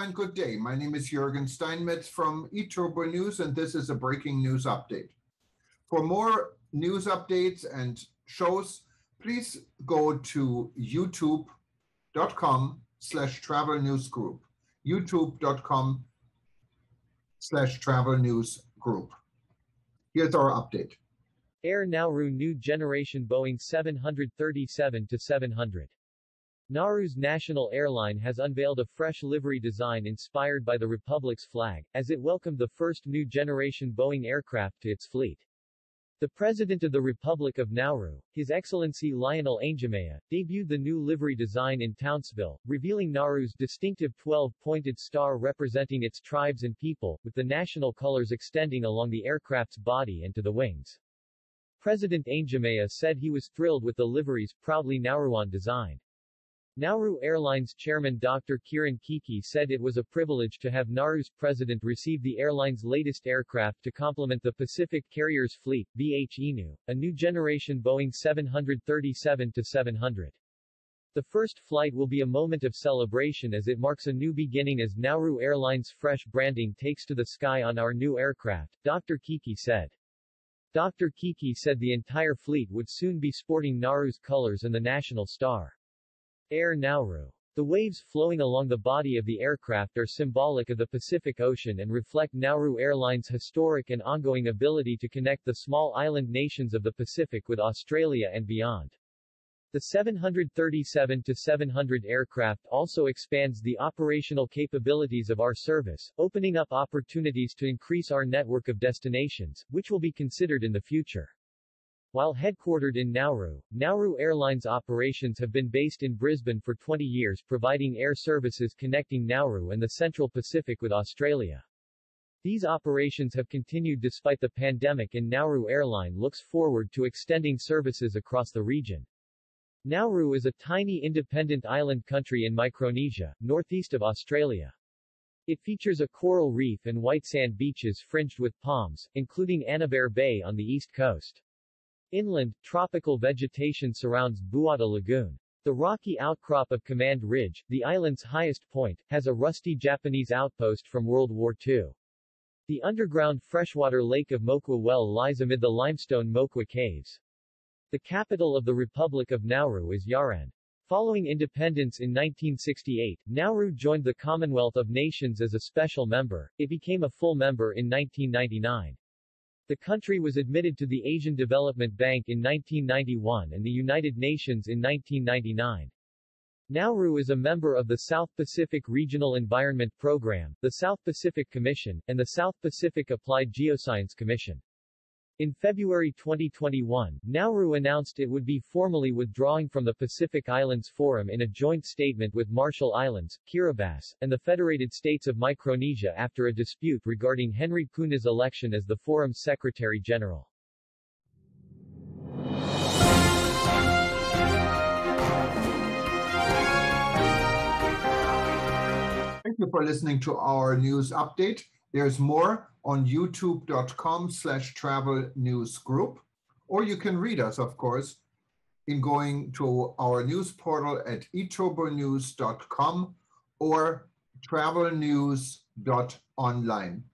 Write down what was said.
and good day. My name is Jürgen Steinmetz from eTurboNews, and this is a breaking news update. For more news updates and shows, please go to youtube.com/travel news group. youtube.com/travel news group. Here's our update. Air Nauru new generation Boeing 737-700. Nauru's national airline has unveiled a fresh livery design inspired by the Republic's flag, as it welcomed the first new generation Boeing aircraft to its fleet. The President of the Republic of Nauru, His Excellency Lionel Anjamea, debuted the new livery design in Townsville, revealing Nauru's distinctive 12-pointed star representing its tribes and people, with the national colors extending along the aircraft's body and to the wings. President Anjamea said he was thrilled with the livery's proudly Nauruan design. Nauru Airline's chairman Dr. Kiran Kiki said it was a privilege to have Nauru's president receive the airline's latest aircraft to complement the Pacific Carriers fleet, BH-ENU, a new generation Boeing 737-700. The first flight will be a moment of celebration as it marks a new beginning as Nauru Airline's fresh branding takes to the sky on our new aircraft, Dr. Kiki said. Dr. Kiki said the entire fleet would soon be sporting Nauru's colors and the national star. Air Nauru. The waves flowing along the body of the aircraft are symbolic of the Pacific Ocean and reflect Nauru Airlines' historic and ongoing ability to connect the small island nations of the Pacific with Australia and beyond. The 737-700 aircraft also expands the operational capabilities of our service, opening up opportunities to increase our network of destinations, which will be considered in the future. While headquartered in Nauru, Nauru Airlines operations have been based in Brisbane for 20 years, providing air services connecting Nauru and the Central Pacific with Australia. These operations have continued despite the pandemic, and Nauru Airline looks forward to extending services across the region. Nauru is a tiny independent island country in Micronesia, northeast of Australia. It features a coral reef and white sand beaches fringed with palms, including Anniver Bay on the east coast. Inland, tropical vegetation surrounds Buata Lagoon. The rocky outcrop of Command Ridge, the island's highest point, has a rusty Japanese outpost from World War II. The underground freshwater lake of Mokwa Well lies amid the limestone Mokwa Caves. The capital of the Republic of Nauru is Yaran. Following independence in 1968, Nauru joined the Commonwealth of Nations as a special member. It became a full member in 1999. The country was admitted to the Asian Development Bank in 1991 and the United Nations in 1999. Nauru is a member of the South Pacific Regional Environment Program, the South Pacific Commission, and the South Pacific Applied Geoscience Commission. In February 2021, Nauru announced it would be formally withdrawing from the Pacific Islands Forum in a joint statement with Marshall Islands, Kiribati, and the Federated States of Micronesia after a dispute regarding Henry Puna's election as the forum's Secretary-General. Thank you for listening to our news update. There's more on youtube.com/travel news group, or you can read us, of course, in going to our news portal at eTurboNews.com or travelnews.online.